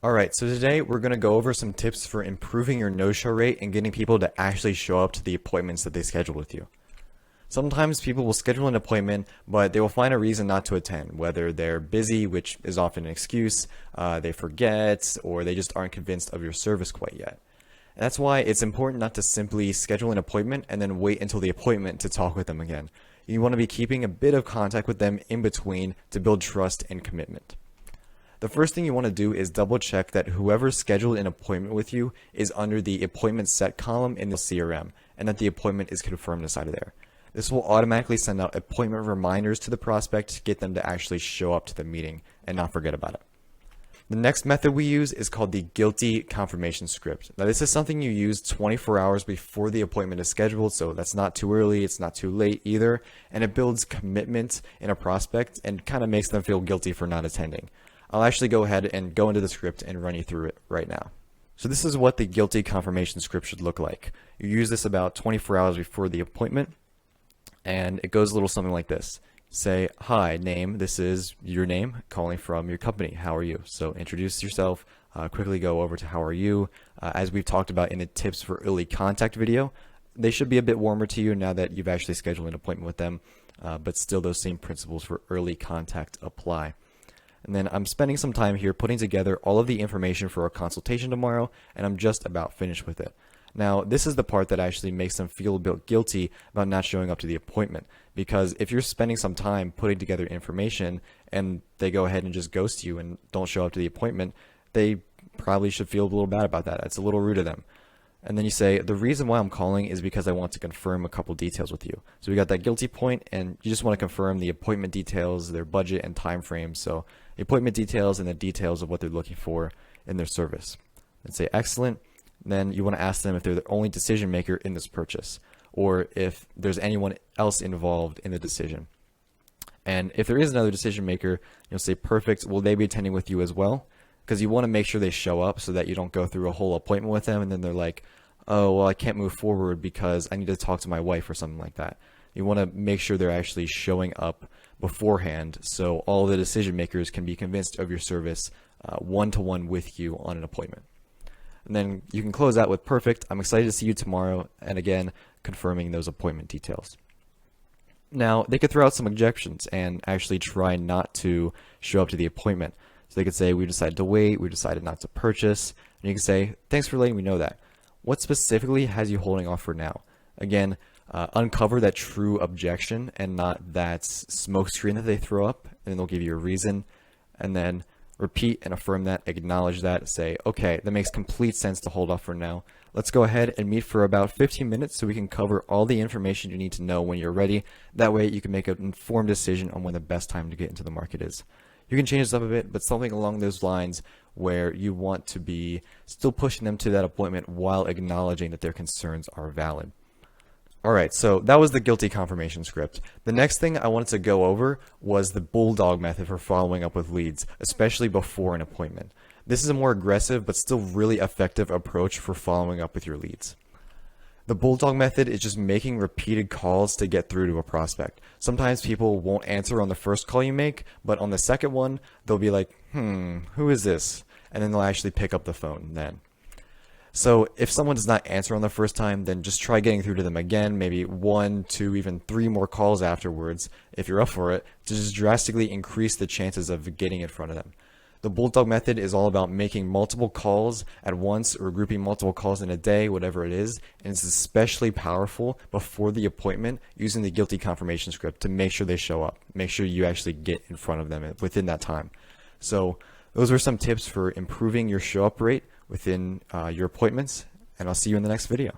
Alright, so today we're going to go over some tips for improving your no-show rate and getting people to actually show up to the appointments that they schedule with you. Sometimes people will schedule an appointment, but they will find a reason not to attend, whether they're busy, which is often an excuse, they forget, or they just aren't convinced of your service quite yet. And that's why it's important not to simply schedule an appointment and then wait until the appointment to talk with them again. You want to be keeping a bit of contact with them in between to build trust and commitment. The first thing you want to do is double check that whoever scheduled an appointment with you is under the appointment set column in the CRM and that the appointment is confirmed inside of there. This will automatically send out appointment reminders to the prospect to get them to actually show up to the meeting and not forget about it. The next method we use is called the guilty confirmation script. Now this is something you use 24 hours before the appointment is scheduled, so that's not too early, it's not too late either, and it builds commitment in a prospect and kind of makes them feel guilty for not attending. I'll actually go ahead and go into the script and run you through it right now. So this is what the guilty confirmation script should look like. You use this about 24 hours before the appointment, and it goes a little something like this. Say, hi, name, this is your name, calling from your company, how are you? So introduce yourself, quickly go over to how are you. As we've talked about in the tips for early contact video, they should be a bit warmer to you now that you've actually scheduled an appointment with them, but still those same principles for early contact apply. And then I'm spending some time here putting together all of the information for our consultation tomorrow, and I'm just about finished with it. Now, this is the part that actually makes them feel a bit guilty about not showing up to the appointment, because if you're spending some time putting together information and they go ahead and just ghost you and don't show up to the appointment, they probably should feel a little bad about that. It's a little rude of them. And then you say, the reason why I'm calling is because I want to confirm a couple details with you. So we got that guilty point, and you just want to confirm the appointment details, their budget and time frame. So the appointment details and the details of what they're looking for in their service. And say, excellent. Then you want to ask them if they're the only decision maker in this purchase, or if there's anyone else involved in the decision. And if there is another decision maker, you'll say, perfect, will they be attending with you as well? Because you want to make sure they show up so that you don't go through a whole appointment with them and then they're like, oh, well, I can't move forward because I need to talk to my wife or something like that. You want to make sure they're actually showing up beforehand so all the decision makers can be convinced of your service one-to-one with you on an appointment. And then you can close out with perfect, I'm excited to see you tomorrow, and again, confirming those appointment details. Now, they could throw out some objections and actually try not to show up to the appointment. So they could say, we decided to wait, we decided not to purchase, and you can say, thanks for letting me know that. What specifically has you holding off for now? Again, uncover that true objection and not that smokescreen that they throw up, and they'll give you a reason, and then repeat and affirm that, acknowledge that, say, okay, that makes complete sense to hold off for now. Let's go ahead and meet for about 15 minutes so we can cover all the information you need to know when you're ready. That way you can make an informed decision on when the best time to get into the market is. You can change this up a bit, but something along those lines where you want to be still pushing them to that appointment while acknowledging that their concerns are valid. Alright, so that was the guilty confirmation script. The next thing I wanted to go over was the bulldog method for following up with leads, especially before an appointment. This is a more aggressive but still really effective approach for following up with your leads. The bulldog method is just making repeated calls to get through to a prospect. Sometimes people won't answer on the first call you make, but on the second one, they'll be like, who is this? And then they'll actually pick up the phone then. So if someone does not answer on the first time, then just try getting through to them again, maybe 1, 2, even 3 more calls afterwards, if you're up for it, to just drastically increase the chances of getting in front of them. The bulldog method is all about making multiple calls at once or grouping multiple calls in a day, whatever it is, and it's especially powerful before the appointment using the guilty confirmation script to make sure they show up, make sure you actually get in front of them within that time. So those are some tips for improving your show up rate within your appointments, and I'll see you in the next video.